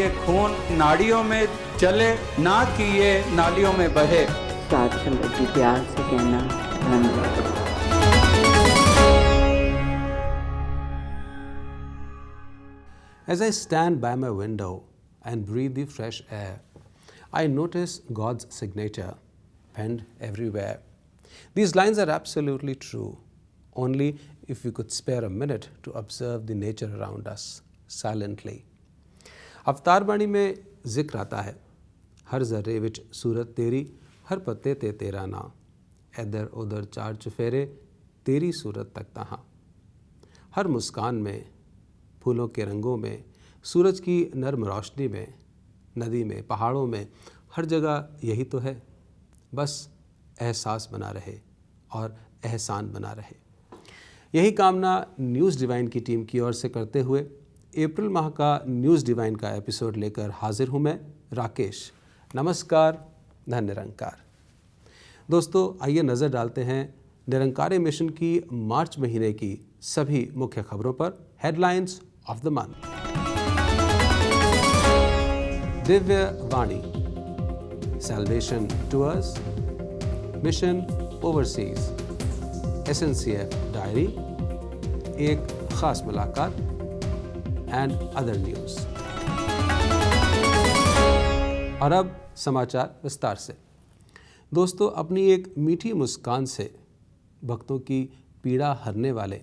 ये खून नाड़ियों में चले, ना कि ये नालियों में बहे। साथ चलो जी प्यार से कहना धन्यवाद। As I stand by my window and breathe the fresh air, I notice God's signature penned everywhere. These lines are absolutely true, only if we could spare a minute to observe the nature around us silently. अवतार बाणी में जिक्र आता है, हर जर्रे विच सूरत तेरी, हर पत्ते ते तेरा नां, इधर उधर चार चुफेरे, तेरी सूरत तक तहाँ। हर मुस्कान में, फूलों के रंगों में, सूरज की नर्म रोशनी में, नदी में, पहाड़ों में, हर जगह यही तो है। बस एहसास बना रहे और एहसान बना रहे। यही कामना न्यूज़ डिवाइन की टीम की ओर से करते हुए अप्रैल माह का न्यूज़ डिवाइन का एपिसोड लेकर हाजिर हूँ मैं, राकेश। नमस्कार, धन निरंकार। दोस्तों, आइए नज़र डालते हैं निरंकारी मिशन की मार्च महीने की सभी मुख्य खबरों पर। Headlines of the month. Divya Vani, salvation tours, mission overseas, SNCF diary, एक खास मुलाकात एंड अदर न्यूज़। और अब समाचार विस्तार से। दोस्तों, अपनी एक मीठी मुस्कान से भक्तों की पीड़ा हरने वाले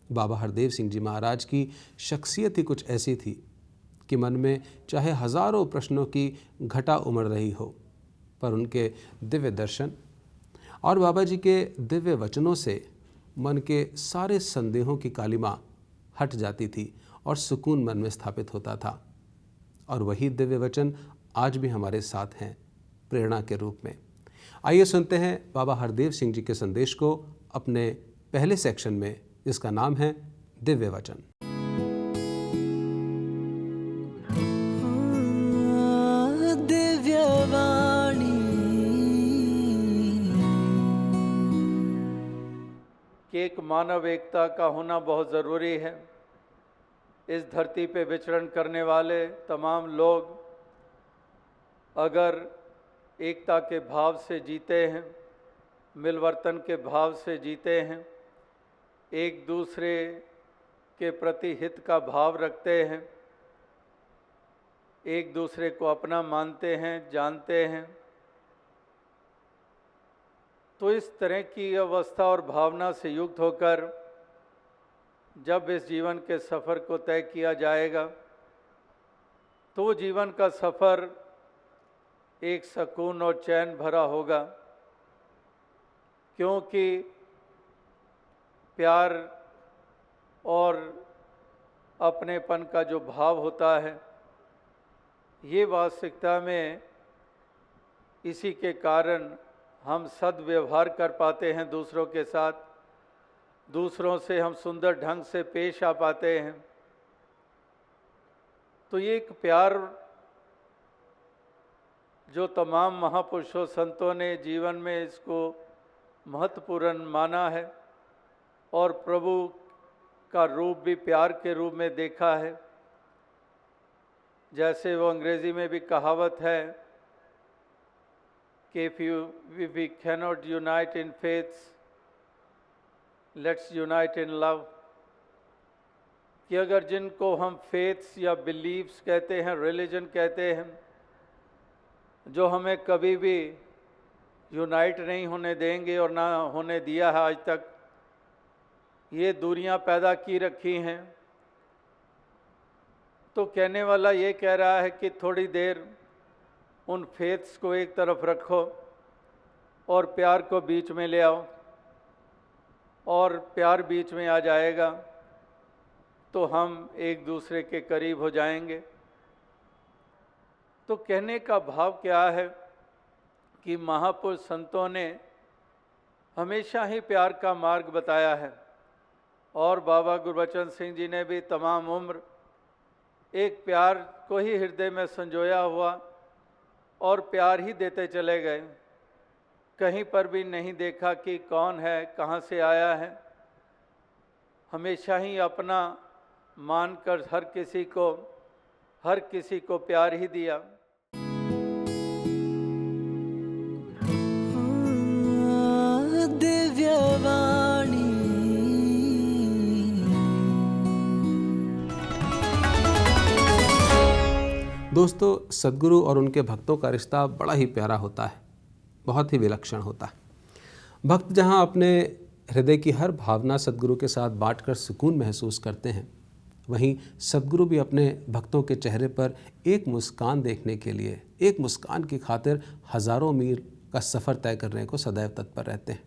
बाबा हरदेव सिंह जी महाराज की शख्सियत ही कुछ ऐसी थी कि मन में चाहे हजारों प्रश्नों की घटा उमड़ रही हो, पर उनके दिव्य दर्शन और बाबा जी के दिव्य वचनों से मन के सारे संदेहों की कालिमा हट जाती थी और सुकून मन में स्थापित होता था। और वही दिव्य वचन आज भी हमारे साथ हैं प्रेरणा के रूप में। आइए सुनते हैं बाबा हरदेव सिंह जी के संदेश को अपने पहले सेक्शन में, जिसका नाम है दिव्य वचन। कि एक मानव एकता का होना बहुत ज़रूरी है। इस धरती पे विचरण करने वाले तमाम लोग अगर एकता के भाव से जीते हैं, मिलवर्तन के भाव से जीते हैं, एक दूसरे के प्रति हित का भाव रखते हैं, एक दूसरे को अपना मानते हैं, जानते हैं, तो इस तरह की अवस्था और भावना से युक्त होकर जब इस जीवन के सफ़र को तय किया जाएगा, तो वो जीवन का सफ़र एक सुकून और चैन भरा होगा, क्योंकि प्यार और अपनेपन का जो भाव होता है, ये वास्तविकता में इसी के कारण हम सद्व्यवहार कर पाते हैं दूसरों के साथ, दूसरों से हम सुंदर ढंग से पेश आ पाते हैं। तो ये एक प्यार जो तमाम महापुरुषों संतों ने जीवन में इसको महत्वपूर्ण माना है और प्रभु का रूप भी प्यार के रूप में देखा है। जैसे वो अंग्रेज़ी में भी कहावत है कि if we cannot unite in faiths, let's unite in love। कि अगर जिनको हम फेथ्स या बिलीव्स कहते हैं, रिलीजन कहते हैं, जो हमें कभी भी यूनाइट नहीं होने देंगे और ना होने दिया है आज तक, ये दूरियां पैदा की रखी हैं, तो कहने वाला ये कह रहा है कि थोड़ी देर उन फेथ्स को एक तरफ रखो और प्यार को बीच में ले आओ, और प्यार बीच में आ जाएगा तो हम एक दूसरे के करीब हो जाएंगे। तो कहने का भाव क्या है कि महापुरुष संतों ने हमेशा ही प्यार का मार्ग बताया है, और बाबा गुरबचन सिंह जी ने भी तमाम उम्र एक प्यार को ही हृदय में संजोया हुआ और प्यार ही देते चले गए। कहीं पर भी नहीं देखा कि कौन है, कहाँ से आया है। हमेशा ही अपना मानकर हर किसी को हर किसी को प्यार ही दिया। दोस्तों, सद्गुरु और उनके भक्तों का रिश्ता बड़ा ही प्यारा होता है, बहुत ही विलक्षण होता है। भक्त जहाँ अपने हृदय की हर भावना सद्गुरु के साथ बांटकर सुकून महसूस करते हैं, वहीं सद्गुरु भी अपने भक्तों के चेहरे पर एक मुस्कान देखने के लिए, एक मुस्कान की खातिर हज़ारों मील का सफ़र तय करने को सदैव तत्पर रहते हैं।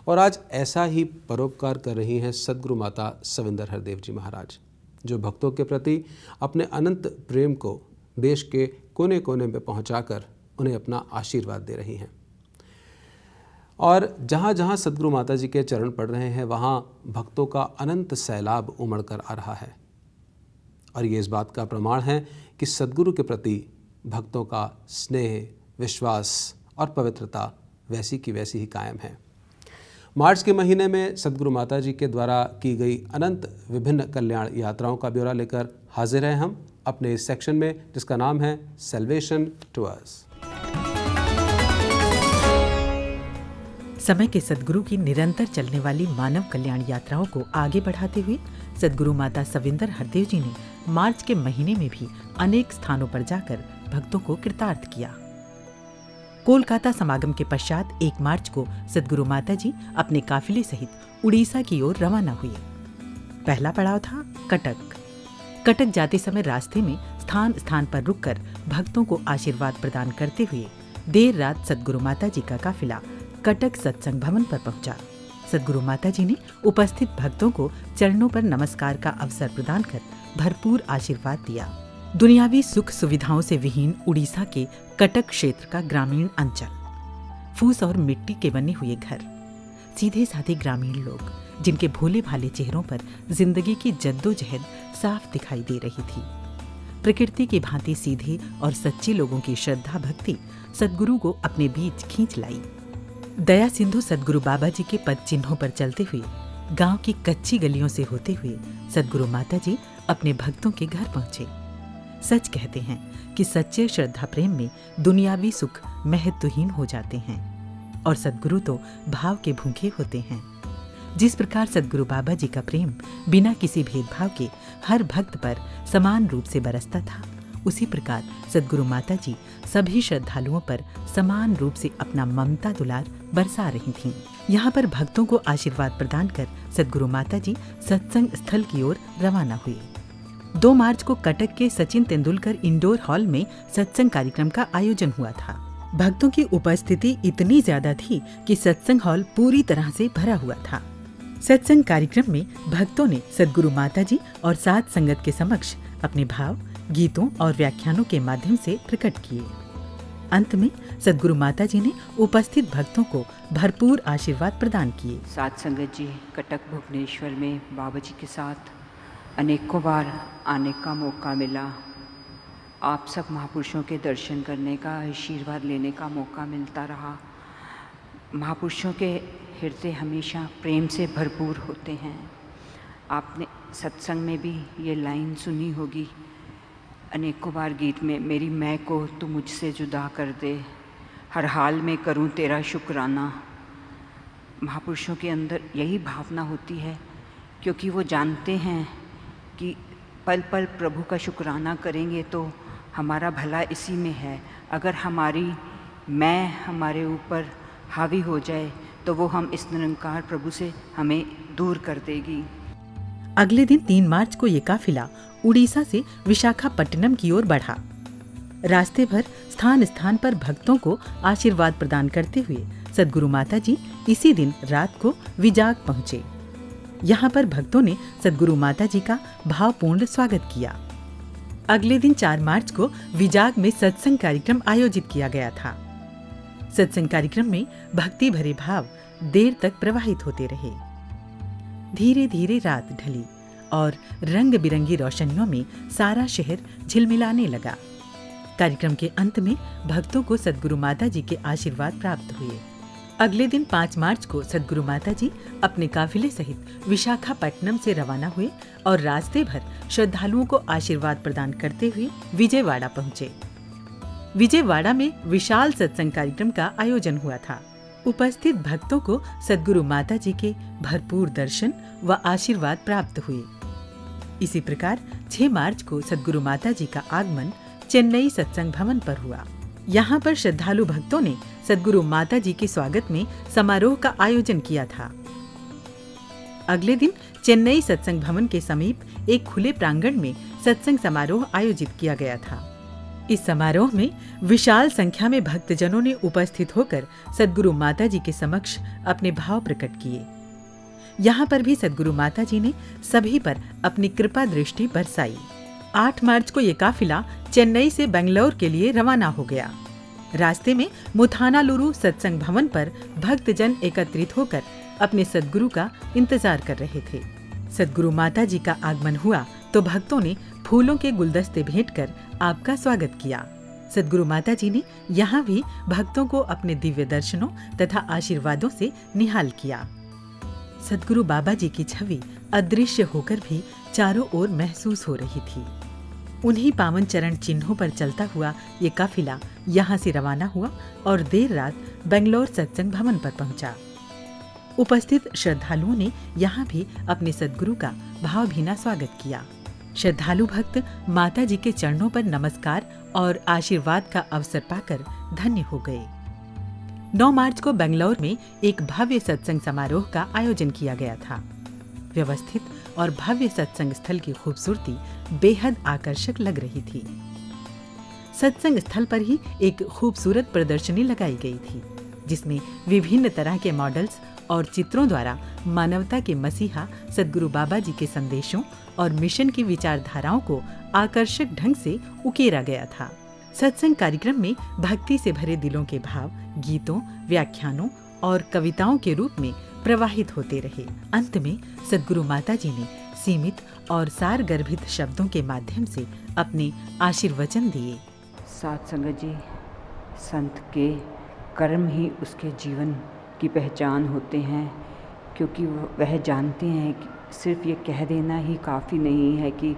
और आज ऐसा ही परोपकार कर रही हैं सद्गुरु माता सविंदर हरदेव जी महाराज, जो भक्तों के प्रति अपने अनंत प्रेम को देश के कोने कोने में पहुंचाकर उन्हें अपना आशीर्वाद दे रही हैं। और जहाँ जहाँ सद्गुरु माता जी के चरण पड़ रहे हैं, वहाँ भक्तों का अनंत सैलाब उमड़ कर आ रहा है। और ये इस बात का प्रमाण है कि सद्गुरु के प्रति भक्तों का स्नेह, विश्वास और पवित्रता वैसी की वैसी ही कायम है। मार्च के महीने में सद्गुरु माता जी के द्वारा की गई अनंत विभिन्न कल्याण यात्राओं का ब्यौरा लेकर हाजिर हैं हम अपने इस सेक्शन में, जिसका नाम है सेल्वेशन टूर्स। समय के सद्गुरु की निरंतर चलने वाली मानव कल्याण यात्राओं को आगे बढ़ाते हुए सद्गुरु माता सविंदर हरदेव जी ने मार्च के महीने में भी अनेक स्थानों पर जाकर भक्तों को कृतार्थ किया। कोलकाता समागम के पश्चात 1 मार्च को सद्गुरु माता जी अपने काफिले सहित उड़ीसा की ओर रवाना हुए। पहला पड़ाव था कटक। कटक जाते समय रास्ते में स्थान स्थान पर रुककर भक्तों को आशीर्वाद प्रदान करते हुए देर रात सद्गुरु माता जी का काफिला कटक सत्संग भवन पर पहुंचा। सद्गुरु माता जी ने उपस्थित भक्तों को चरणों पर नमस्कार का अवसर प्रदान कर भरपूर आशीर्वाद दिया। दुनियावी सुख सुविधाओं से विहीन उड़ीसा के कटक क्षेत्र का ग्रामीण अंचल, फूस और मिट्टी के बने हुए घर, सीधे साधे ग्रामीण लोग जिनके भोले भाले चेहरों पर जिंदगी की जद्दोजहद साफ दिखाई दे रही थी। प्रकृति की भांति सीधे और सच्चे लोगों की श्रद्धा भक्ति सद्गुरु को अपने बीच खींच लाई। दया सिंधु सद्गुरु बाबा जी के पद चिन्हों पर चलते हुए गांव की कच्ची गलियों से होते हुए सद्गुरु माता जी अपने भक्तों के घर पहुंचे। सच कहते हैं कि सच्चे श्रद्धा प्रेम में दुनियावी सुख महत्वहीन हो जाते हैं और सद्गुरु तो भाव के भूखे होते हैं। जिस प्रकार सद्गुरु बाबा जी का प्रेम बिना किसी भेदभाव के हर भक्त पर समान रूप से बरसता था, उसी प्रकार सद्गुरु माता जी सभी श्रद्धालुओं पर समान रूप से अपना ममता दुलार बरसा रही थीं। यहाँ पर भक्तों को आशीर्वाद प्रदान कर सद्गुरु माता जी सत्संग स्थल की ओर रवाना हुए। 2 मार्च को कटक के सचिन तेंदुलकर इंडोर हॉल में सत्संग कार्यक्रम का आयोजन हुआ था। भक्तों की उपस्थिति इतनी ज्यादा थी कि सत्संग हॉल पूरी तरह से भरा हुआ था। सत्संग कार्यक्रम में भक्तों ने सद्गुरु माता जी और साध संगत के समक्ष अपने भाव गीतों और व्याख्यानों के माध्यम से प्रकट किए। अंत में सद्गुरु माता जी ने उपस्थित भक्तों को भरपूर आशीर्वाद प्रदान किए। साध संगत जी, कटक भुवनेश्वर में बाबा जी के साथ अनेकों बार आने का मौका मिला। आप सब महापुरुषों के दर्शन करने का, आशीर्वाद लेने का मौका मिलता रहा। महापुरुषों के हृदय हमेशा प्रेम से भरपूर होते हैं। आपने सत्संग में भी ये लाइन सुनी होगी अनेकों बार गीत में, मेरी मैं को तू मुझसे जुदा कर दे, हर हाल में करूं तेरा शुक्राना। महापुरुषों के अंदर यही भावना होती है, क्योंकि वो जानते हैं कि पल पल प्रभु का शुक्राना करेंगे तो हमारा भला इसी में है। अगर हमारी मैं हमारे ऊपर हावी हो जाए तो वो हम इस निरंकार प्रभु से हमें दूर कर देगी। अगले दिन 3 मार्च को ये काफिला उड़ीसा से विशाखापट्टनम की ओर बढ़ा। रास्ते भर स्थान स्थान पर भक्तों को आशीर्वाद प्रदान करते हुए सद्गुरु माता जी इसी दिन रात को विजाग पहुंचे। यहाँ पर भक्तों ने सद्गुरु माता जी का भावपूर्ण स्वागत किया। अगले दिन 4 मार्च को विजाग में सत्संग कार्यक्रम आयोजित किया गया था। सत्संग कार्यक्रम में भक्ति भरे भाव देर तक प्रवाहित होते रहे। धीरे धीरे रात ढली और रंग बिरंगी रोशनियों में सारा शहर झिलमिलाने लगा। कार्यक्रम के अंत में भक्तों को सद्गुरु माता जी के आशीर्वाद प्राप्त हुए। अगले दिन 5 मार्च को सद्गुरु माता जी अपने काफिले सहित विशाखापट्टनम से रवाना हुए और रास्ते भर श्रद्धालुओं को आशीर्वाद प्रदान करते हुए विजयवाड़ा पहुंचे। विजयवाड़ा में विशाल सत्संग कार्यक्रम का आयोजन हुआ था। उपस्थित भक्तों को सद्गुरु माता जी के भरपूर दर्शन व आशीर्वाद प्राप्त हुए। इसी प्रकार 6 मार्च को सद्गुरु माता जी का आगमन चेन्नई सत्संग भवन पर हुआ। यहाँ पर श्रद्धालु भक्तों ने सद्गुरु माता जी के स्वागत में समारोह का आयोजन किया था। अगले दिन चेन्नई सत्संग भवन के समीप एक खुले प्रांगण में सत्संग समारोह आयोजित किया गया था। इस समारोह में विशाल संख्या में भक्तजनों ने उपस्थित होकर सद्गुरु माता जी के समक्ष अपने भाव प्रकट किए। यहाँ पर भी सद्गुरु माता जी ने सभी पर अपनी कृपा दृष्टि बरसाई। 8 मार्च को ये काफिला चेन्नई से बेंगलोर के लिए रवाना हो गया। रास्ते में मुथानालुरु सत्संग भवन पर भक्तजन एकत्रित होकर अपने सद्गुरु का इंतजार कर रहे थे। सद्गुरु माता जी का आगमन हुआ तो भक्तों ने फूलों के गुलदस्ते भेंट कर आपका स्वागत किया। सद्गुरु माता जी ने यहाँ भी भक्तों को अपने दिव्य दर्शनों तथा आशीर्वादों से निहाल किया। सद्गुरु बाबा जी की छवि अदृश्य होकर भी चारों ओर महसूस हो रही थी। उन्हीं पावन चरण चिन्हों पर चलता हुआ ये काफिला यहाँ से रवाना हुआ और देर रात बेंगलोर सत्संग भवन पर पहुंचा। उपस्थित श्रद्धालुओं ने यहाँ भी अपने सद्गुरु का भावभीना स्वागत किया। श्रद्धालु भक्त माता जी के चरणों पर नमस्कार और आशीर्वाद का अवसर पाकर धन्य हो गए। 9 मार्च को बेंगलोर में एक भव्य सत्संग समारोह का आयोजन किया गया था। व्यवस्थित और भव्य सत्संग स्थल की खूबसूरती बेहद आकर्षक लग रही थी। सत्संग स्थल पर ही एक खूबसूरत प्रदर्शनी लगाई गई थी, जिसमें विभिन्न तरह के मॉडल्स और चित्रों द्वारा मानवता के मसीहा सद्गुरु बाबा जी के संदेशों और मिशन की विचारधाराओं को आकर्षक ढंग से उकेरा गया था। सत्संग कार्यक्रम में भक्ति से भरे दिलों के भाव गीतों, व्याख्यानों और कविताओं के रूप में प्रवाहित होते रहे। अंत में सद्गुरु माता जी ने सीमित और सारगर्भित शब्दों के माध्यम से अपने आशीर्वचन दिए। साथ संगत जी, संत के कर्म ही उसके जीवन की पहचान होते हैं, क्योंकि वह जानते हैं कि सिर्फ ये कह देना ही काफ़ी नहीं है कि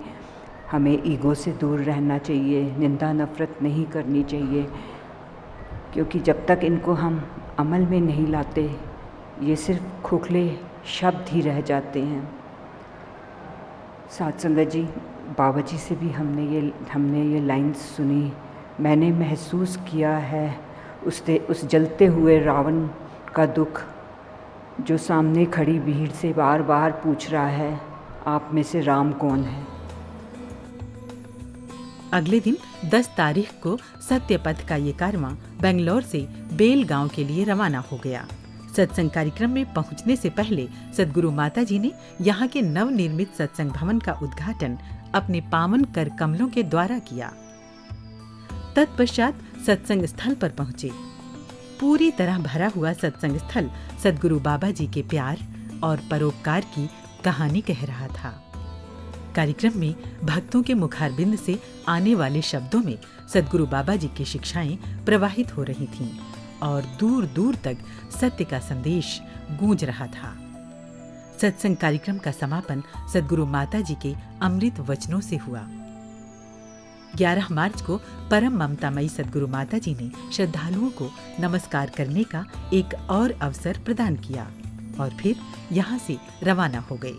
हमें ईगो से दूर रहना चाहिए, निंदा नफरत नहीं करनी चाहिए, क्योंकि जब तक इनको हम अमल में नहीं लाते ये सिर्फ खोखले शब्द ही रह जाते हैं। साथ संगत जी, बाबा जी से भी हमने ये लाइन्स सुनी। मैंने महसूस किया है उस जलते हुए रावण का दुख, जो सामने खड़ी भीड़ से बार बार पूछ रहा है, आप में से राम कौन है। अगले दिन 10 तारीख को सत्यपथ का ये कारवां बेंगलोर से बेल गांव के लिए रवाना हो गया। सत्संग कार्यक्रम में पहुंचने से पहले सद्गुरु माता जी ने यहाँ के नवनिर्मित सत्संग भवन का उद्घाटन अपने पावन कर कमलों के द्वारा किया। तत्पश्चात सत्संग स्थल पर पहुंचे। पूरी तरह भरा हुआ सत्संग स्थल सद्गुरु बाबा जी के प्यार और परोपकार की कहानी कह रहा था। कार्यक्रम में भक्तों के मुखारबिंद से आने वाले शब्दों में सद्गुरु बाबा जी की शिक्षाएं प्रवाहित हो रही थीं और दूर दूर तक सत्य का संदेश गूंज रहा था। सत्संग कार्यक्रम का समापन सद्गुरु माता जी के अमृत वचनों से हुआ। 11 मार्च को परम ममतामयी सद्गुरु माता जी ने श्रद्धालुओं को नमस्कार करने का एक और अवसर प्रदान किया और फिर यहाँ से रवाना हो गए।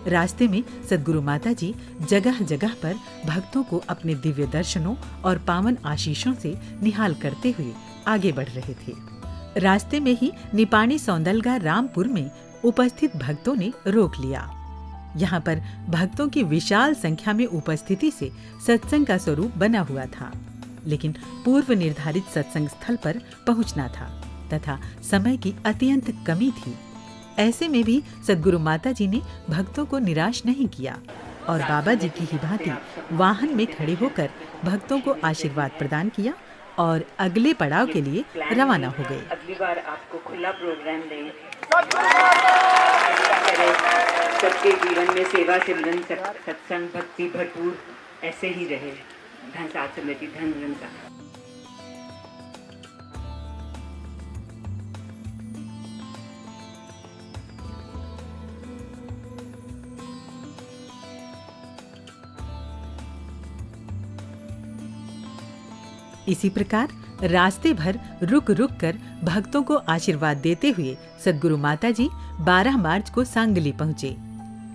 रास्ते में सद्गुरु माता जी जगह जगह पर भक्तों को अपने दिव्य दर्शनों और पावन आशीषों से निहाल करते हुए आगे बढ़ रहे थे। रास्ते में ही निपाणी सौंदलगा रामपुर में उपस्थित भक्तों ने रोक लिया। यहाँ पर भक्तों की विशाल संख्या में उपस्थिति से सत्संग का स्वरूप बना हुआ था, लेकिन पूर्व निर्धारित सत्संग स्थल पर पहुँचना था तथा समय की अत्यंत कमी थी। ऐसे में भी सद्गुरु माता जी ने भक्तों को निराश नहीं किया और बाबा जी की ही भांति वाहन में खड़े होकर भक्तों को आशीर्वाद प्रदान किया और अगले पड़ाव के लिए रवाना हो गए। अगली बार आपको खुला प्रोग्राम देंगे। सबके जीवन में सेवा सिमरन सत्संग भक्ति भरपूर ऐसे ही रहे। धन साथ समिति धन। इसी प्रकार रास्ते भर रुक रुक कर भक्तों को आशीर्वाद देते हुए सद्गुरु माता जी 12 मार्च को सांगली पहुंचे।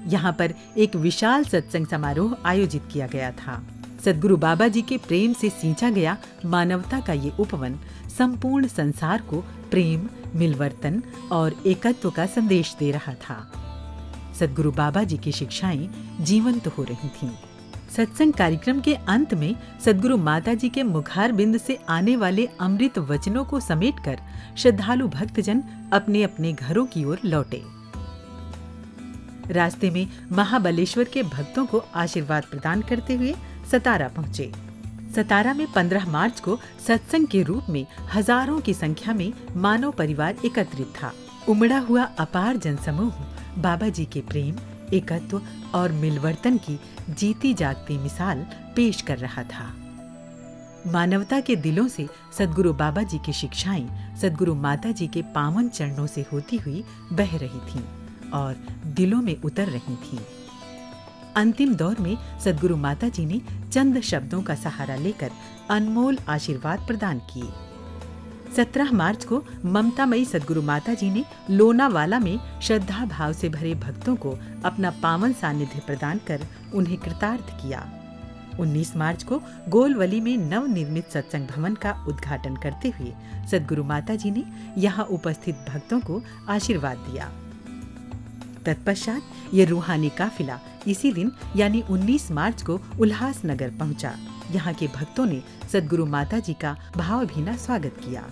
यहाँ पर एक विशाल सत्संग समारोह आयोजित किया गया था। सद्गुरु बाबा जी के प्रेम से सींचा गया मानवता का ये उपवन संपूर्ण संसार को प्रेम, मिलवर्तन और एकत्व का संदेश दे रहा था। सद्गुरु बाबा जी की शिक्षाएं जीवंत हो रही थीं। सत्संग कार्यक्रम के अंत में सद्गुरु माता जी के मुखार बिंद से आने वाले अमृत वचनों को समेटकर श्रद्धालु भक्तजन अपने अपने घरों की ओर लौटे। रास्ते में महाबलेश्वर के भक्तों को आशीर्वाद प्रदान करते हुए सतारा पहुंचे। सतारा में 15 मार्च को सत्संग के रूप में हजारों की संख्या में मानव परिवार एकत्रित था। उमड़ा हुआ अपार जनसमूह बाबा जी के प्रेम, एकत्व और मिलवर्तन की जीती जागती मिसाल पेश कर रहा था। मानवता के दिलों से सद्गुरु बाबा जी की शिक्षाएं सद्गुरु माता जी के पावन चरणों से होती हुई बह रही थीं और दिलों में उतर रही थीं। अंतिम दौर में सद्गुरु माता जी ने चंद शब्दों का सहारा लेकर अनमोल आशीर्वाद प्रदान किए। 17 मार्च को ममतामयी सद्गुरु माता जी ने लोनावाला में श्रद्धा भाव से भरे भक्तों को अपना पावन सानिध्य प्रदान कर उन्हें कृतार्थ किया। 19 मार्च को गोलवली में नवनिर्मित सत्संग भवन का उद्घाटन करते हुए सद्गुरु माता जी ने यहाँ उपस्थित भक्तों को आशीर्वाद दिया। तत्पश्चात ये रूहानी काफिला इसी दिन यानी 19 मार्च को उल्लासनगर पहुंचा। यहाँ के भक्तों ने सद्गुरु माता जी का भावभीना स्वागत किया।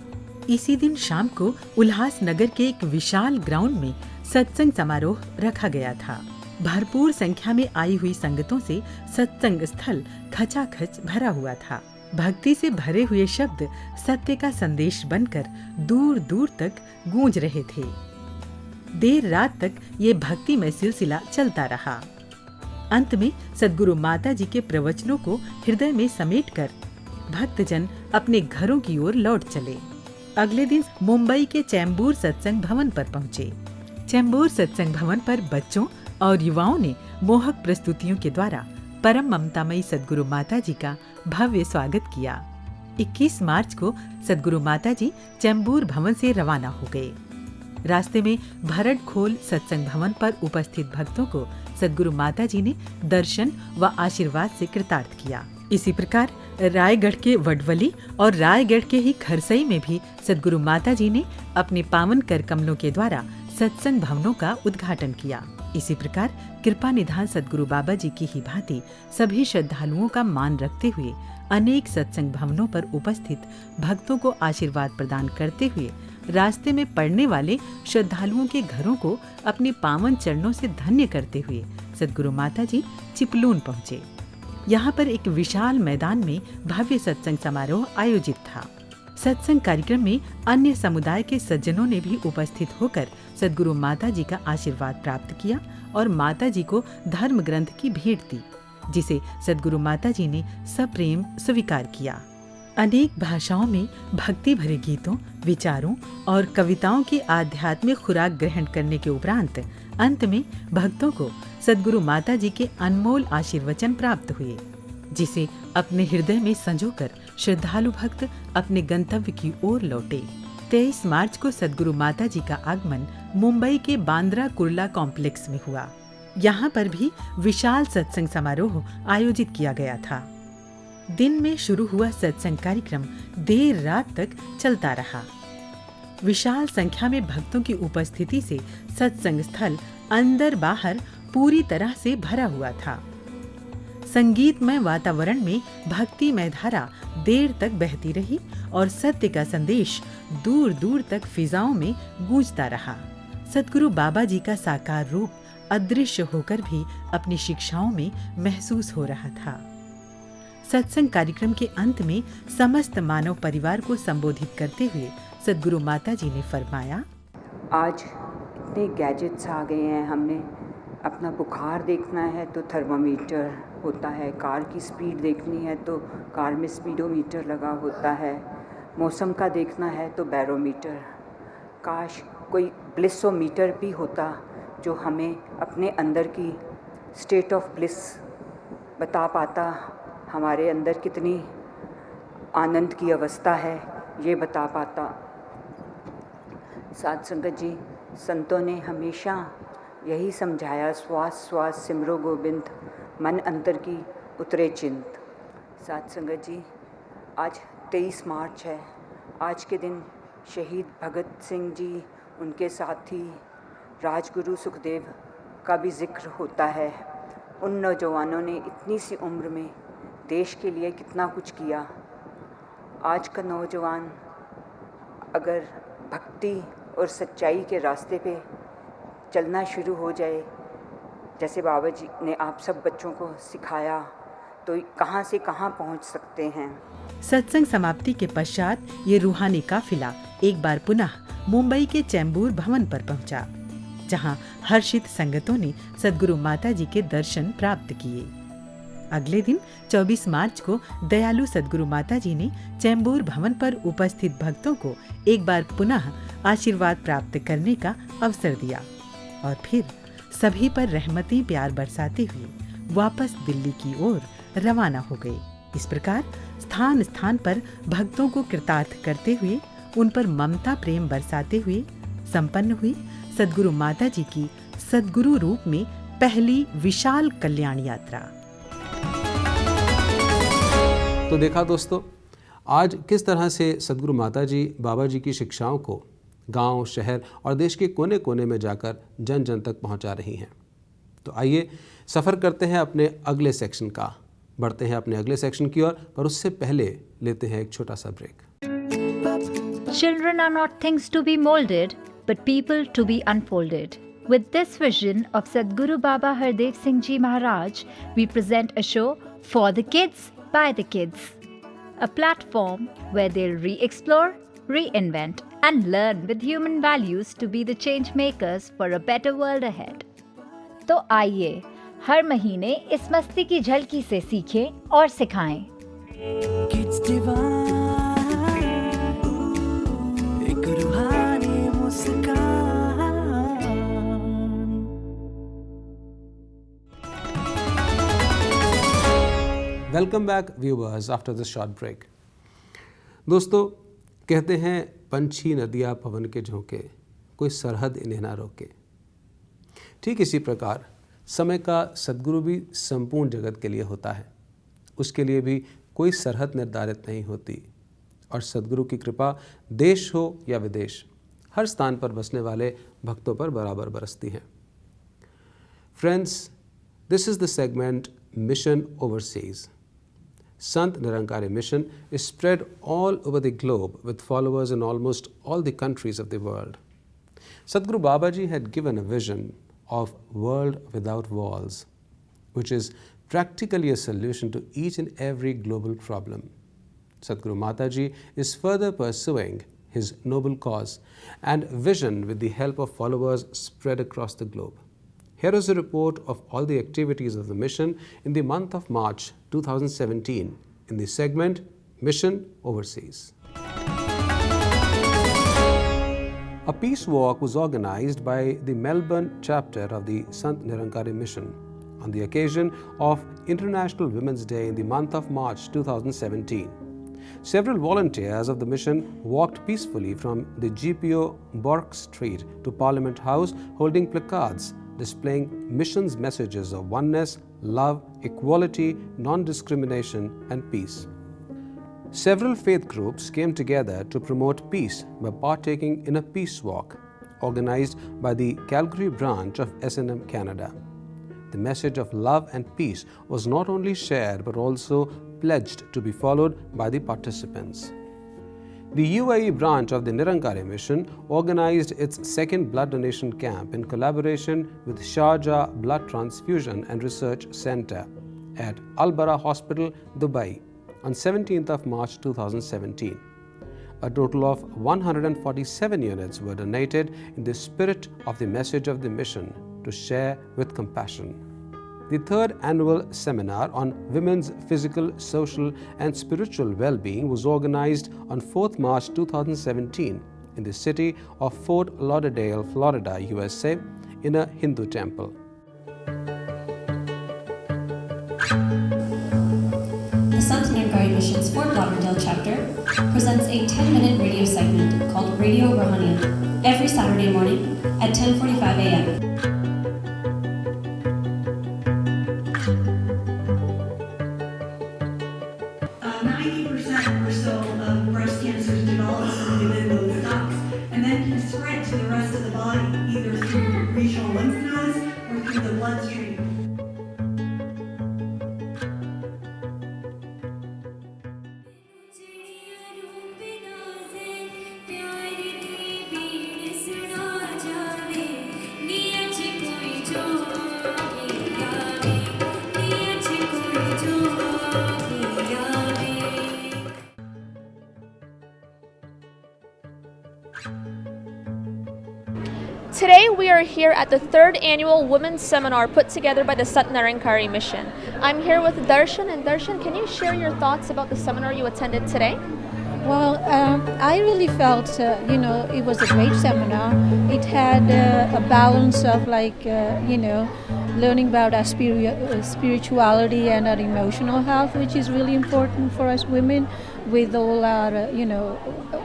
इसी दिन शाम को उल्लासनगर के एक विशाल ग्राउंड में सत्संग समारोह रखा गया था। भरपूर संख्या में आई हुई संगतों से सत्संग स्थल खचाखच भरा हुआ था। भक्ति से भरे हुए शब्द सत्य का संदेश बनकर दूर दूर तक गूंज रहे थे। देर रात तक ये भक्तिमय सिलसिला चलता रहा। अंत में सद्गुरु माता जी के प्रवचनों को हृदय में समेटकर भक्तजन अपने घरों की ओर लौट चले। अगले दिन मुंबई के चैम्बूर सत्संग भवन पर पहुंचे। चैम्बूर सत्संग भवन पर बच्चों और युवाओं ने मोहक प्रस्तुतियों के द्वारा परम ममतामयी सद्गुरु माता जी का भव्य स्वागत किया। 21 मार्च को सद्गुरु माता जी चैम्बूर भवन से रवाना हो गए। रास्ते में भरत खोल सत्संग भवन पर उपस्थित भक्तों को सद्गुरु माता जी ने दर्शन व आशीर्वाद से कृतार्थ किया। इसी प्रकार रायगढ़ के वडवली और रायगढ़ के ही खरसई में भी सद्गुरु माता जी ने अपने पावन कर कमलों के द्वारा सत्संग भवनों का उद्घाटन किया। इसी प्रकार कृपा निधान सद्गुरु बाबा जी की ही भांति सभी श्रद्धालुओं का मान रखते हुए अनेक सत्संग भवनों पर उपस्थित भक्तों को आशीर्वाद प्रदान करते हुए रास्ते में पड़ने वाले श्रद्धालुओं के घरों को अपने पावन चरणों से धन्य करते हुए सद्गुरु माता जी चिपलून पहुंचे। यहाँ पर एक विशाल मैदान में भव्य सत्संग समारोह आयोजित था। सत्संग कार्यक्रम में अन्य समुदाय के सज्जनों ने भी उपस्थित होकर सद्गुरु माता जी का आशीर्वाद प्राप्त किया और माता जी को धर्म ग्रंथ की भेंट दी, जिसे सद्गुरु माता जी ने सप्रेम स्वीकार किया। अनेक भाषाओं में भक्ति भरे गीतों, विचारों और कविताओं की आध्यात्मिक खुराक ग्रहण करने के उपरांत अंत में भक्तों को सद्गुरु माता जी के अनमोल आशीर्वचन प्राप्त हुए, जिसे अपने हृदय में संजोकर श्रद्धालु भक्त अपने गंतव्य की ओर लौटे। 23 मार्च को सद्गुरु माता जी का आगमन मुंबई के बांद्रा कुर्ला कॉम्प्लेक्स में हुआ। यहाँ पर भी विशाल सत्संग समारोह आयोजित किया गया था। दिन में शुरू हुआ सत्संग कार्यक्रम देर रात तक चलता रहा। विशाल संख्या में भक्तों की उपस्थिति से सत्संग स्थल अंदर बाहर पूरी तरह से भरा हुआ था। संगीतमय वातावरण में भक्तिमय धारा देर तक बहती रही और सत्य का संदेश दूर दूर तक फिजाओं में गूंजता रहा। सद्गुरु बाबा जी का साकार रूप अदृश्य होकर भी अपनी शिक्षाओं में महसूस हो रहा था। सत्संग कार्यक्रम के अंत में समस्त मानव परिवार को संबोधित करते हुए सद्गुरु माता जी ने फरमाया, आज इतने गैजेट्स आ गए हैं। हमने अपना बुखार देखना है तो थर्मामीटर होता है, कार की स्पीड देखनी है तो कार में स्पीडोमीटर लगा होता है, मौसम का देखना है तो बैरोमीटर। काश कोई ब्लिसोमीटर भी होता जो हमें अपने अंदर की स्टेट ऑफ ब्लिस बता पाता, हमारे अंदर कितनी आनंद की अवस्था है ये बता पाता। साध संगत जी, संतों ने हमेशा यही समझाया, श्वास श्वास सिमरो गोविंद, मन अंतर की उतरे चिंत। साध संगत जी, आज 23 मार्च है। आज के दिन शहीद भगत सिंह जी, उनके साथी राजगुरु सुखदेव का भी जिक्र होता है। उन नौजवानों ने इतनी सी उम्र में देश के लिए कितना कुछ किया। आज का नौजवान अगर भक्ति और सच्चाई के रास्ते पे चलना शुरू हो जाए, जैसे बाबा जी ने आप सब बच्चों को सिखाया, तो कहाँ से कहाँ पहुँच सकते हैं। सत्संग समाप्ति के पश्चात ये रूहानी काफिला एक बार पुनः मुंबई के चैम्बूर भवन पर पहुंचा, जहां हर्षित संगतों ने सद्गुरु माता जी के दर्शन प्राप्त किए। अगले दिन 24 मार्च को दयालु सद्गुरु माता जी ने चैम्बूर भवन पर उपस्थित भक्तों को एक बार पुनः आशीर्वाद प्राप्त करने का अवसर दिया और फिर सभी पर रहमती प्यार बरसाते हुए वापस दिल्ली की ओर रवाना हो गए। इस प्रकार स्थान स्थान पर भक्तों को कृतार्थ करते हुए, उन पर ममता प्रेम बरसाते हुए संपन्न हुई सद्गुरु माता जी की सद्गुरु रूप में पहली विशाल कल्याण यात्रा। तो देखा दोस्तों, आज किस तरह से सद्गुरु माता जी बाबा जी की शिक्षाओं को गांव, शहर और देश के कोने कोने में जाकर जन जन तक पहुंचा रही हैं। तो आइए सफ़र करते हैं अपने अगले सेक्शन का, बढ़ते हैं अपने अगले सेक्शन की ओर, पर उससे पहले लेते हैं एक छोटा सा break. Children are not things to be molded, but people to be unfolded. With this vision of Sadhguru Baba Hardev Singh Ji Maharaj, we present a show for the kids, by the kids. A platform where they'll re-explore, reinvent, and learn with human values to be the change makers for a better world ahead. तो आइए हर महीने इस मस्ती की झलकी से सीखें और सिखाएं। Kids Divine, एक रूहानी मुस्कान। Welcome back viewers after this short break. दोस्तों, कहते हैं पंछी नदियाँ पवन के झोंके, कोई सरहद इन्हें ना रोके। ठीक इसी प्रकार समय का सद्गुरु भी संपूर्ण जगत के लिए होता है। उसके लिए भी कोई सरहद निर्धारित नहीं होती और सद्गुरु की कृपा देश हो या विदेश, हर स्थान पर बसने वाले भक्तों पर बराबर बरसती है। Friends, this is the segment mission overseas. Sant Nirankari Mission is spread all over the globe with followers in almost all the countries of the world. Sadhguru Babaji had given a vision of world without walls, which is practically a solution to each and every global problem. Sadhguru Mataji is further pursuing his noble cause and vision with the help of followers spread across the globe. Here is a report of all the activities of the mission in the month of March 2017 in the segment Mission Overseas. A peace walk was organized by the Melbourne chapter of the Sant Nirankari Mission on the occasion of International Women's Day in the month of March 2017. Several volunteers of the mission walked peacefully from the GPO Bourke Street to Parliament House holding placards displaying mission's messages of oneness, love, equality, non-discrimination, and peace. Several faith groups came together to promote peace by partaking in a peace walk organized by the Calgary branch of S&M Canada. The message of love and peace was not only shared but also pledged to be followed by the participants. The UAE branch of the Nirankari Mission organized its second blood donation camp in collaboration with Sharjah Blood Transfusion and Research Center at Al Bara Hospital, Dubai on 17th of March 2017. A total of 147 units were donated in the spirit of the message of the mission to share with compassion. The third annual seminar on women's physical, social, and spiritual well-being was organized on 4th March 2017 in the city of Fort Lauderdale, Florida, USA, in a Hindu temple. The Sant Nirankari Mission's Fort Lauderdale chapter presents a 10-minute radio segment called Radio Rohaniya every Saturday morning at 10:45 a.m. 90% or so of breast cancers develop within those ducts and then can spread to the rest of the body, either through regional lymph nodes or through the bloodstream. Today we are here at the 3rd annual Women's Seminar put together by the Sant Nirankari Mission. I'm here with Darshan, and Darshan, can you share your thoughts about the seminar you attended today? Well, I really felt, it was a great seminar. It had a balance of learning about our spirituality and our emotional health, which is really important for us women with all our,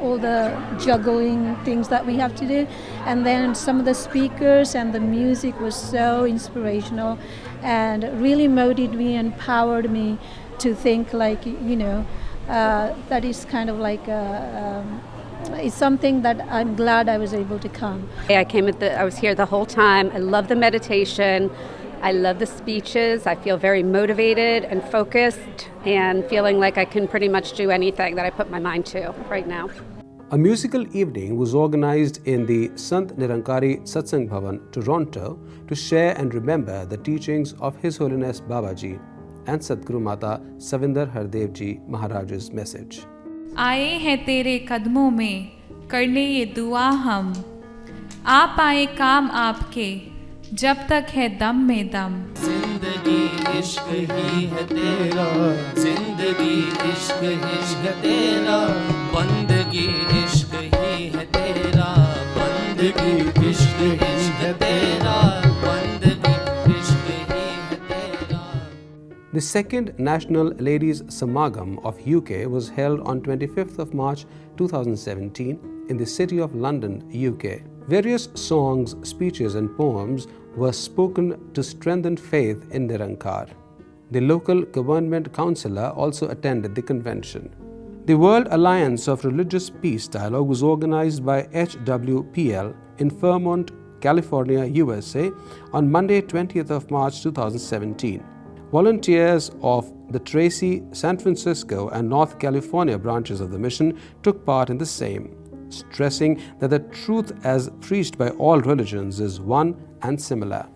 all the juggling things that we have to do. And then some of the speakers and the music was so inspirational and really motivated me and empowered me to think that is kind of it's something that I'm glad I was able to come. I was here the whole time. I love the meditation. I love the speeches. I feel very motivated and focused and feeling like I can pretty much do anything that I put my mind to right now. A musical evening was organized in the Sant Nirankari Satsang Bhavan, Toronto, to share and remember the teachings of His Holiness Babaji and Sadguru Mata Savinder Hardev Ji Maharaj's message. आए हैं तेरे कदमों में करने ये दुआ हम, आ पाए काम आपके जब तक है दम में दम. जिंदगी इश्क ही है तेरा, जिंदगी इश्क तेरा, बंदगी इश्क ही है तेरा, बंदगी इश्क है तेरा, बंदगी इश्क ही है तेरा. The second National Ladies Samagam of UK was held on 25th of March 2017 in the city of London, UK. Various songs, speeches and poems were spoken to strengthen faith in Nirankar. The local government councillor also attended the convention. The World Alliance of Religious Peace Dialogue was organized by HWPL in Fairmont, California, USA on Monday 20th of March 2017. Volunteers of the Tracy, San Francisco and North California branches of the mission took part in the same, stressing that the truth as preached by all religions is one and similar.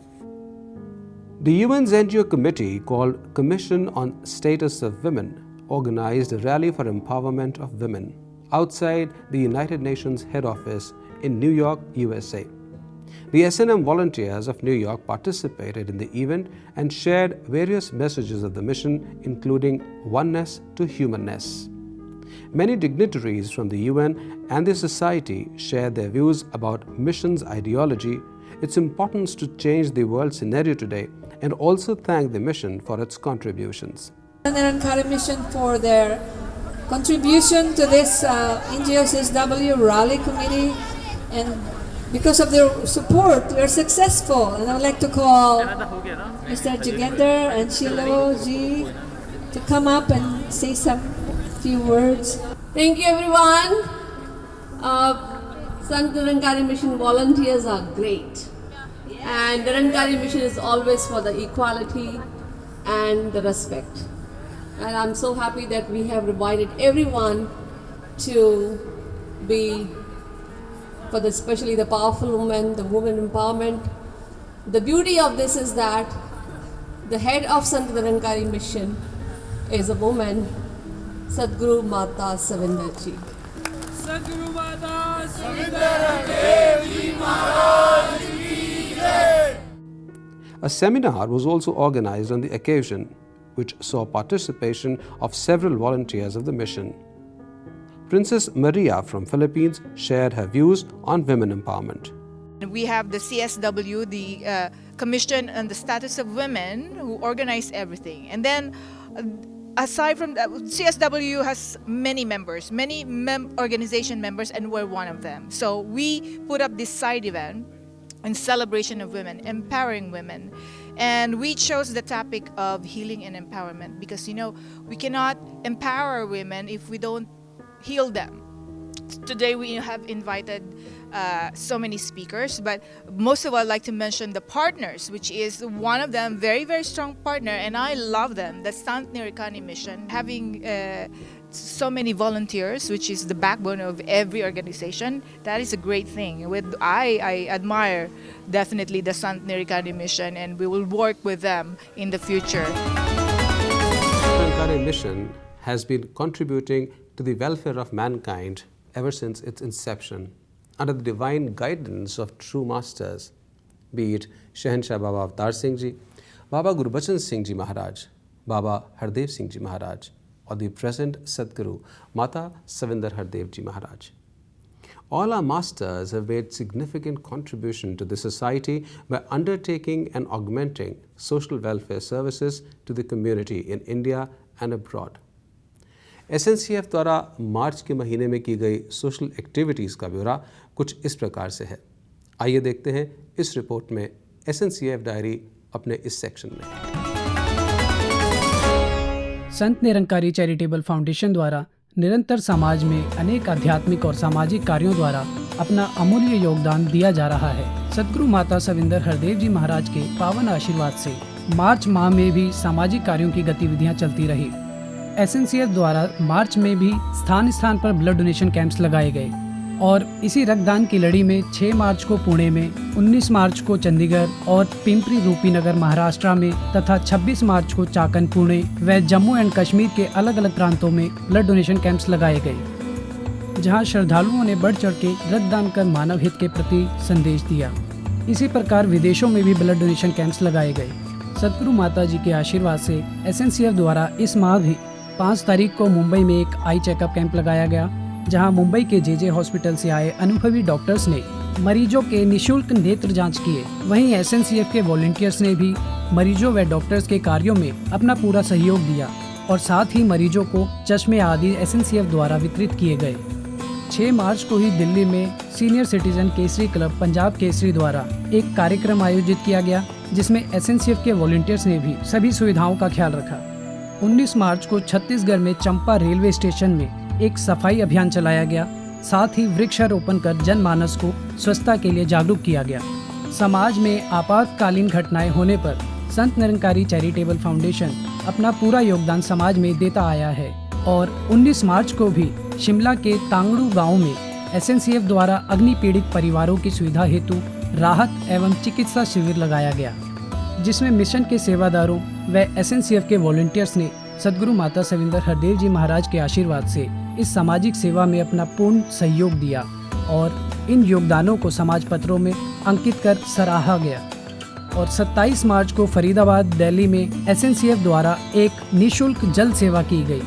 The UN's NGO committee called Commission on Status of Women organized a rally for empowerment of women outside the United Nations head office in New York, USA. The SNM volunteers of New York participated in the event and shared various messages of the mission, including oneness to humanness. Many dignitaries from the UN and the society shared their views about mission's ideology, its importance to change the world scenario today, and also thanked the mission for its contributions. The Nirankari Mission for their contribution to this NGOSSW Rally Committee, and because of their support, we are successful. And I would like to call Mr. Jagender and Shilo Ji to come up and say some few words. Thank you, everyone. Sant Nirankari Mission volunteers are great. And Nirankari Mission is always for the equality and the respect. And I'm so happy that we have invited everyone to be for especially the powerful women, the women empowerment. The beauty of this is that the head of Sant Nirankari Mission is a woman, Sadguru Mata Savinder Ji. Sadguru Mata Savinder Hardev Ji Maharaj Ki Jai. A seminar was also organized on the occasion, which saw participation of several volunteers of the mission. Princess Maria from Philippines shared her views on women empowerment. We have the CSW, the Commission on the Status of Women, who organize everything. And then aside from that, CSW has many members, many organization members, and we're one of them. So we put up this side event in celebration of women, empowering women. And we chose the topic of healing and empowerment because, you know, we cannot empower women if we don't heal them. Today we have invited so many speakers, but most of all I'd like to mention the partners, which is one of them, very, very strong partner, and I love them, the Sant Nirikani Mission. Having so many volunteers, which is the backbone of every organization, that is a great thing. I admire definitely the Sant Nirikani Mission, and we will work with them in the future. Nirikani Mission has been contributing to the welfare of mankind ever since its inception, under the divine guidance of true masters, be it Shahanshah Baba Avtar Singh Ji, Baba Gurbachan Singh Ji Maharaj, Baba Hardev Singh Ji Maharaj, or the present Sadguru Mata Savinder Hardev Ji Maharaj. All our masters have made significant contribution to the society by undertaking and augmenting social welfare services to the community in India and abroad. SNCF द्वारा मार्च के महीने में की गई social activities का ब्यौरा कुछ इस प्रकार से है। आइए देखते हैं इस रिपोर्ट में SNCF डायरी अपने इस सेक्शन में। संत निरंकारी चैरिटेबल फाउंडेशन द्वारा निरंतर समाज में अनेक आध्यात्मिक और सामाजिक कार्यों द्वारा अपना अमूल्य योगदान दिया जा रहा है। सद्गुरु माता सविंदर हरदेव जी महाराज के पावन आशीर्वाद से मार्च माह में भी सामाजिक कार्यों की गतिविधियां चलती रही। SNCF द्वारा मार्च में भी स्थान स्थान पर ब्लड डोनेशन कैंप्स लगाए गए और इसी रक्तदान की लड़ी में 6 मार्च को पुणे में, 19 मार्च को चंडीगढ़ और पिंपरी रूपीनगर महाराष्ट्र में तथा 26 मार्च को चाकन पुणे व जम्मू एंड कश्मीर के अलग अलग प्रांतों में ब्लड डोनेशन कैंप्स लगाए गए, जहां श्रद्धालुओं ने बढ़ चढ़ के रक्तदान कर मानव हित के प्रति संदेश दिया। इसी प्रकार विदेशों में भी ब्लड डोनेशन कैंप्स लगाए गए। सद्गुरु माता जी के आशीर्वाद से SNCF द्वारा इस माह भी 5 तारीख को मुंबई में एक आई चेकअप कैंप लगाया गया, जहां मुंबई के JJ हॉस्पिटल से आए अनुभवी डॉक्टर्स ने मरीजों के निःशुल्क नेत्र जांच किए। वहीं SNCF के वॉलंटियर्स ने भी मरीजों व डॉक्टर्स के कार्यों में अपना पूरा सहयोग दिया और साथ ही मरीजों को चश्मे आदि SNCF द्वारा वितरित किए गए। 6 मार्च को ही दिल्ली में senior citizen Kesari club Punjab Kesari द्वारा एक कार्यक्रम आयोजित किया गया, जिसमें SNCF के वॉलंटियर्स ने भी सभी सुविधाओं का ख्याल रखा। 19 मार्च को छत्तीसगढ़ में चंपा रेलवे स्टेशन में एक सफाई अभियान चलाया गया। साथ ही वृक्षारोपण कर जनमानस को स्वच्छता के लिए जागरूक किया गया। समाज में आपातकालीन घटनाएं होने पर संत निरंकारी चैरिटेबल फाउंडेशन अपना पूरा योगदान समाज में देता आया है और 19 मार्च को भी शिमला के तांगड़ू गांव में SNCF द्वारा अग्नि पीड़ित परिवारों की सुविधा हेतु राहत एवं चिकित्सा शिविर लगाया गया, जिसमें मिशन के सेवादारों व SNCF के वॉलंटियर्स ने सद्गुरु माता सविंदर हरदेव जी महाराज के आशीर्वाद से इस सामाजिक सेवा में अपना पूर्ण सहयोग दिया और इन योगदानों को समाज पत्रों में अंकित कर सराहा गया। और 27 मार्च को फरीदाबाद, दिल्ली में SNCF द्वारा एक निःशुल्क जल सेवा की गई।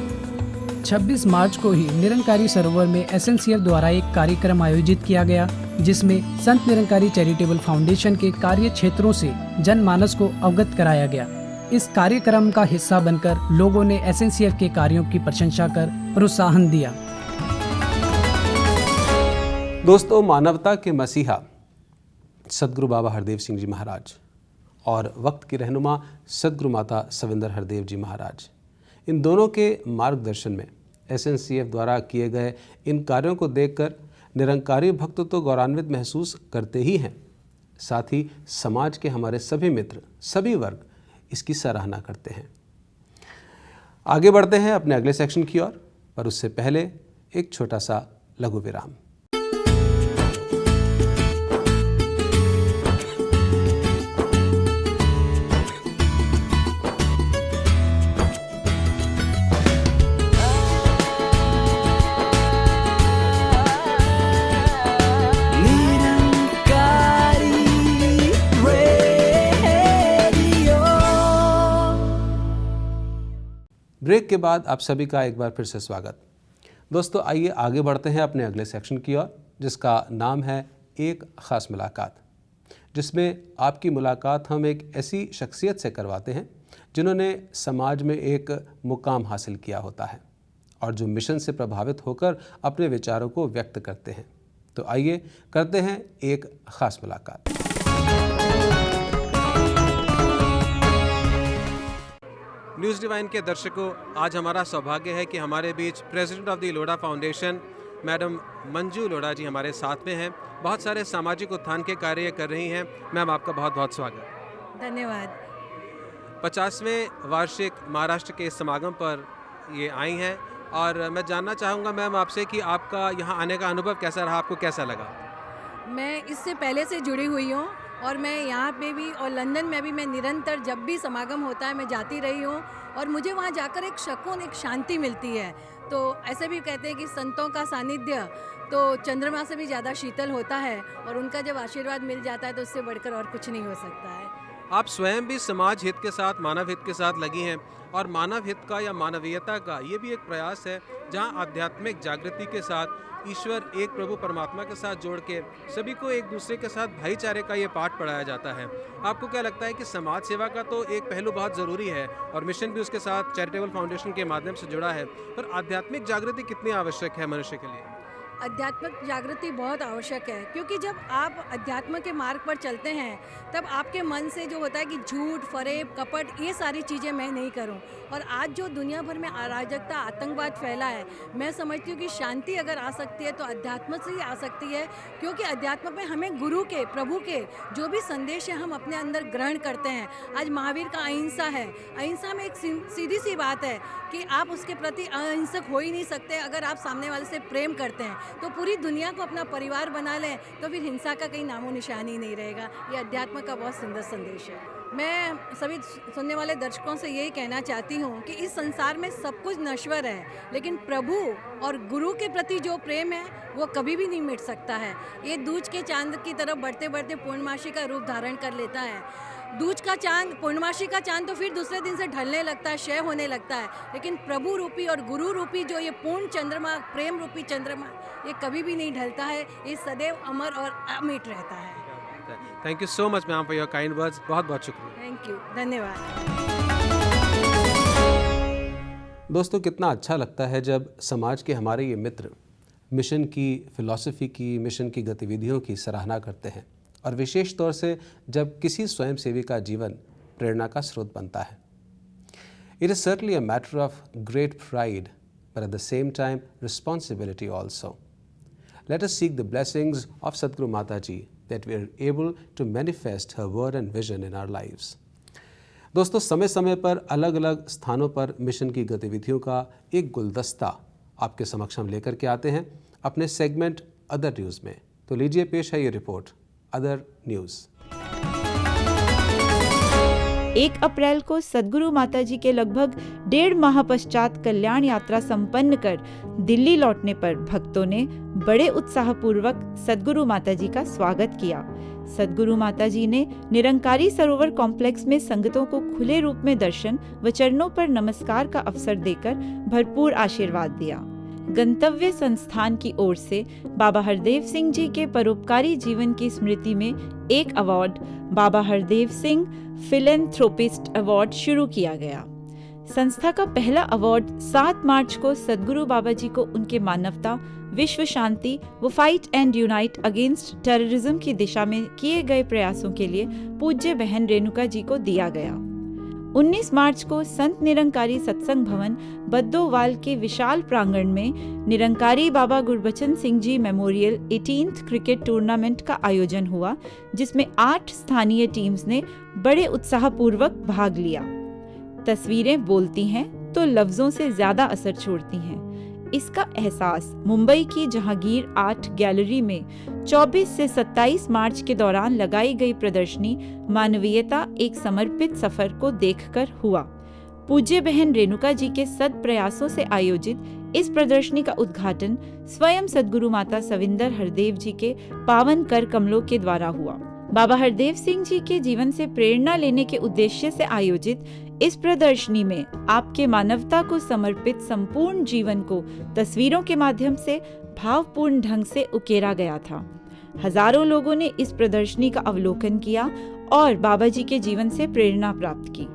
26 मार्च को ही निरंकारी सरोवर में SNCF द्वारा एक कार्यक्रम आयोजित किया गया, जिसमें संत निरंकारी चैरिटेबल फाउंडेशन के कार्य क्षेत्रों से जनमानस को अवगत कराया गया। इस कार्यक्रम का हिस्सा बनकर लोगों ने SNCF के कार्यों की प्रशंसा कर प्रोत्साहन दिया। दोस्तों, मानवता के मसीहा सद्गुरु बाबा हरदेव सिंह जी महाराज और वक्त की रहनुमा सद्गुरु माता सविंदर हरदेव जी महाराज, इन दोनों के मार्गदर्शन में SNCF द्वारा किए गए इन कार्यों को देखकर निरंकारी भक्त तो गौरवान्वित महसूस करते ही हैं, साथ ही समाज के हमारे सभी मित्र, सभी वर्ग इसकी सराहना करते हैं। आगे बढ़ते हैं अपने अगले सेक्शन की ओर, पर उससे पहले एक छोटा सा लघु विराम। ब्रेक के बाद आप सभी का एक बार फिर से स्वागत। दोस्तों, आइए आगे बढ़ते हैं अपने अगले सेक्शन की ओर, जिसका नाम है एक ख़ास मुलाकात, जिसमें आपकी मुलाकात हम एक ऐसी शख्सियत से करवाते हैं जिन्होंने समाज में एक मुकाम हासिल किया होता है और जो मिशन से प्रभावित होकर अपने विचारों को व्यक्त करते हैं। तो आइए करते हैं एक खास मुलाकात। न्यूज़ डिवाइन के दर्शकों, आज हमारा सौभाग्य है कि हमारे बीच president of the Lodha foundation madam Manju Lodha ji हमारे साथ में हैं। बहुत सारे सामाजिक उत्थान के कार्य कर रही हैं। मैम, आपका बहुत बहुत स्वागत। धन्यवाद। 50वें वार्षिक महाराष्ट्र के समागम पर ये आई हैं और मैं जानना चाहूँगा मैम आपसे कि आपका यहाँ आने का अनुभव कैसा रहा, आपको कैसा लगा? मैं इससे पहले से जुड़ी हुई हूँ और मैं यहाँ पे भी और लंदन में भी मैं निरंतर जब भी समागम होता है मैं जाती रही हूँ और मुझे वहाँ जाकर एक सुकून, एक शांति मिलती है। तो ऐसे भी कहते हैं कि संतों का सानिध्य तो चंद्रमा से भी ज़्यादा शीतल होता है और उनका जब आशीर्वाद मिल जाता है तो उससे बढ़कर और कुछ नहीं हो सकता है। आप स्वयं भी समाज हित के साथ, मानव हित के साथ लगी हैं और मानव हित का या मानवीयता का ये भी एक प्रयास है जहां आध्यात्मिक जागृति के साथ ईश्वर एक प्रभु परमात्मा के साथ जोड़ के सभी को एक दूसरे के साथ भाईचारे का ये पाठ पढ़ाया जाता है। आपको क्या लगता है कि समाज सेवा का तो एक पहलू बहुत ज़रूरी है और मिशन भी उसके साथ चैरिटेबल फाउंडेशन के माध्यम से जुड़ा है, पर आध्यात्मिक जागृति कितनी आवश्यक है मनुष्य के लिए? आध्यात्मिक जागृति बहुत आवश्यक है क्योंकि जब आप अध्यात्म के मार्ग पर चलते हैं तब आपके मन से जो होता है कि झूठ, फरेब, कपट, ये सारी चीज़ें मैं नहीं करूं। और आज जो दुनिया भर में अराजकता, आतंकवाद फैला है, मैं समझती हूँ कि शांति अगर आ सकती है तो अध्यात्म से ही आ सकती है, क्योंकि अध्यात्म में हमें गुरु के, प्रभु के जो भी संदेश है हम अपने अंदर ग्रहण करते हैं। आज महावीर का अहिंसा है। अहिंसा में एक सीधी सी बात है कि आप उसके प्रति अहिंसक हो ही नहीं सकते अगर आप सामने वाले से प्रेम करते हैं। तो पूरी दुनिया को अपना परिवार बना लें तो फिर हिंसा का कहीं नामो निशान ही नहीं रहेगा। ये अध्यात्म का बहुत सुंदर संदेश है। मैं सभी सुनने वाले दर्शकों से यही कहना चाहती हूँ कि इस संसार में सब कुछ नश्वर है, लेकिन प्रभु और गुरु के प्रति जो प्रेम है वो कभी भी नहीं मिट सकता है। ये दूज के चांद की तरफ बढ़ते बढ़ते पूर्णमासी का रूप धारण कर लेता है। दूज का चांद, पूर्णमासी का चांद तो फिर दूसरे दिन से ढलने लगता है, क्षय होने लगता है, लेकिन प्रभु रूपी और गुरु रूपी जो ये पूर्ण चंद्रमा, प्रेम रूपी चंद्रमा, ये कभी भी नहीं ढलता है। ये सदैव अमर और अमिट रहता है। Thank you so much ma'am for your kind words. बहुत बहुत शुक्रिया। थैंक यू, धन्यवाद। दोस्तों, कितना अच्छा लगता है जब समाज के हमारे ये मित्र मिशन की फिलॉसफी की, मिशन की गतिविधियों की सराहना करते हैं और विशेष तौर से जब किसी स्वयंसेवी का जीवन प्रेरणा का स्रोत बनता है। It is certainly a matter of great pride but at the same time responsibility also. Let us seek the blessings of Sadhguru Mataji that we are able to manifest her word and vision in our lives. दोस्तों, समय समय पर अलग अलग स्थानों पर mission की गतिविधियों का एक गुलदस्ता आपके समक्ष हम लेकर के आते हैं अपने सेगमेंट अदर न्यूज़ में। तो लीजिए पेश है ये रिपोर्ट अदर न्यूज़। 1 अप्रैल को सद्गुरु माताजी के लगभग 1.5 माह पश्चात कल्याण यात्रा संपन्न कर दिल्ली लौटने पर भक्तों ने बड़े उत्साहपूर्वक सद्गुरु माताजी का स्वागत किया। सद्गुरु माताजी ने निरंकारी सरोवर कॉम्प्लेक्स में संगतों को खुले रूप में दर्शन व चरणों पर नमस्कार का अवसर देकर भरपूर आशीर्वाद दिया। गंतव्य संस्थान की ओर से बाबा हरदेव सिंह जी के परोपकारी जीवन की स्मृति में एक अवार्ड, बाबा हरदेव सिंह फिलेंथ्रोपिस्ट अवार्ड शुरू किया गया। संस्था का पहला अवार्ड 7 मार्च को सद्गुरु बाबा जी को उनके मानवता, विश्व शांति व fight and unite against terrorism की दिशा में किए गए प्रयासों के लिए पूज्य बहन रेणुका जी को दिया गया। 19 मार्च को संत निरंकारी सत्संग भवन बद्दोवाल के विशाल प्रांगण में निरंकारी बाबा Gurbachan Singh ji memorial 18th cricket tournament का आयोजन हुआ, जिसमें 8 स्थानीय टीम्स ने बड़े उत्साहपूर्वक भाग लिया। तस्वीरें बोलती हैं तो लफ्जों से ज्यादा असर छोड़ती हैं। इसका एहसास मुंबई की जहांगीर आर्ट गैलरी में 24 से 27 मार्च के दौरान लगाई गई प्रदर्शनी मानवीयता एक समर्पित सफर को देखकर हुआ। पूज्य बहन रेणुका जी के सद प्रयासों से आयोजित इस प्रदर्शनी का उद्घाटन स्वयं सद्गुरु माता सविंदर हरदेव जी के पावन कर कमलों के द्वारा हुआ। बाबा हरदेव सिंह जी के जीवन से प्रेरणा लेने के उद्देश्य से आयोजित इस प्रदर्शनी में आपके मानवता को समर्पित संपूर्ण जीवन को तस्वीरों के माध्यम से भावपूर्ण ढंग से उकेरा गया था। हजारों लोगों ने इस प्रदर्शनी का अवलोकन किया और बाबा जी के जीवन से प्रेरणा प्राप्त की।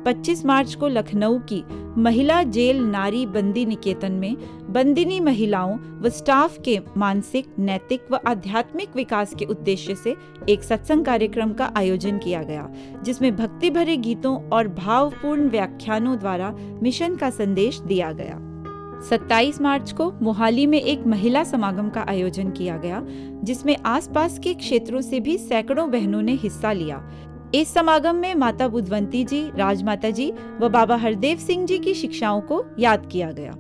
25 मार्च को लखनऊ की महिला जेल नारी बंदी निकेतन में बंदिनी महिलाओं व स्टाफ के मानसिक, नैतिक व आध्यात्मिक विकास के उद्देश्य से एक सत्संग कार्यक्रम का आयोजन किया गया, जिसमें भक्ति भरे गीतों और भावपूर्ण व्याख्यानों द्वारा मिशन का संदेश दिया गया। 27 मार्च को मोहाली में एक महिला समागम का आयोजन किया गया, जिसमें आसपास के क्षेत्रों से भी सैकड़ों बहनों ने हिस्सा लिया। इस समागम में माता बुधवंती जी, राजमाता जी व बाबा हरदेव सिंह जी की शिक्षाओं को याद किया गया।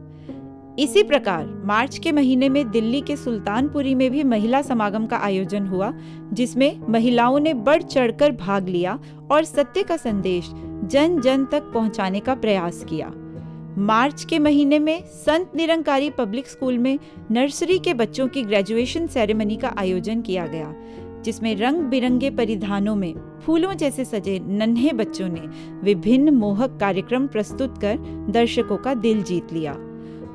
इसी प्रकार मार्च के महीने में दिल्ली के सुल्तानपुरी में भी महिला समागम का आयोजन हुआ, जिसमें महिलाओं ने बढ़ चढ़कर भाग लिया और सत्य का संदेश जन जन तक पहुंचाने का प्रयास किया। मार्च के महीने में संत निरंकारी पब्लिक स्कूल में नर्सरी के बच्चों की ग्रेजुएशन सेरेमनी का आयोजन किया गया, जिसमें रंग बिरंगे परिधानों में फूलों जैसे सजे नन्हे बच्चों ने विभिन्न मोहक कार्यक्रम प्रस्तुत कर दर्शकों का दिल जीत लिया।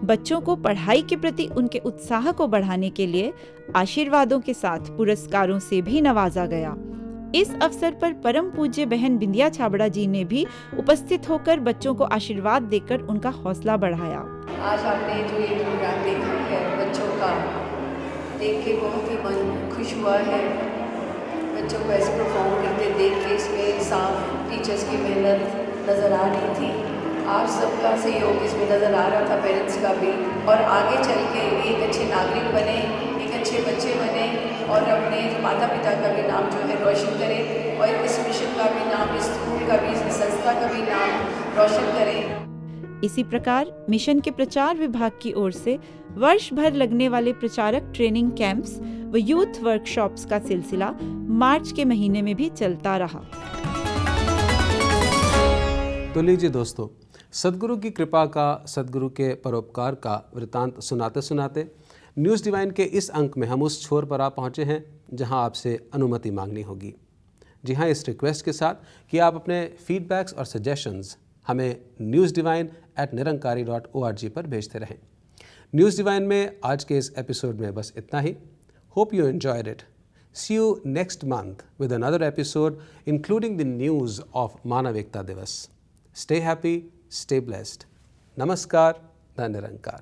बच्चों को पढ़ाई के प्रति उनके उत्साह को बढ़ाने के लिए आशीर्वादों के साथ पुरस्कारों से भी नवाजा गया। इस अवसर पर परम पूज्य बहन बिंदिया छाबड़ा जी ने भी उपस्थित होकर बच्चों को आशीर्वाद देकर उनका हौसला बढ़ाया। आज आपने जो ये प्रोग्राम देखा है बच्चों का, देख के बहुत ही मन खुश हुआ है। बच्चों को ऐसे परफॉर्म करते देख के इसमें साफ टीचर्स की मेहनत नज़र आ रही थी। आप सबका सहयोग इसमें नज़र आ रहा था, पेरेंट्स का भी। और आगे चल के एक अच्छे नागरिक बने, एक अच्छे बच्चे बने और अपने माता पिता का भी नाम जो है रोशन करें और इस मिशन का भी नाम, इस स्कूल का भी, इस संस्था का भी नाम रोशन करें। इसी प्रकार मिशन के प्रचार विभाग की ओर से वर्ष भर लगने वाले प्रचारक ट्रेनिंग कैंप्स व यूथ वर्कशॉप्स का सिलसिला मार्च के महीने में भी चलता रहा। तो लीजिए दोस्तों, सद्गुरु की कृपा का, सद्गुरु के परोपकार का वृतांत सुनाते सुनाते न्यूज़ डिवाइन के इस अंक में हम उस छोर पर आ पहुँचे हैं जहां आपसे अनुमति मांगनी होगी। जी हाँ, इस रिक्वेस्ट के साथ कि आप अपने फीडबैक्स और सजेशंस हमें newsdivine@nirankari.org पर भेजते रहें। न्यूज़ डिवाइन में आज के इस एपिसोड में बस इतना ही। Hope you enjoyed it. See you next month with another episode including the news of मानव एकता दिवस। Stay happy, stay blessed. Namaskar, Dhan Nirankar.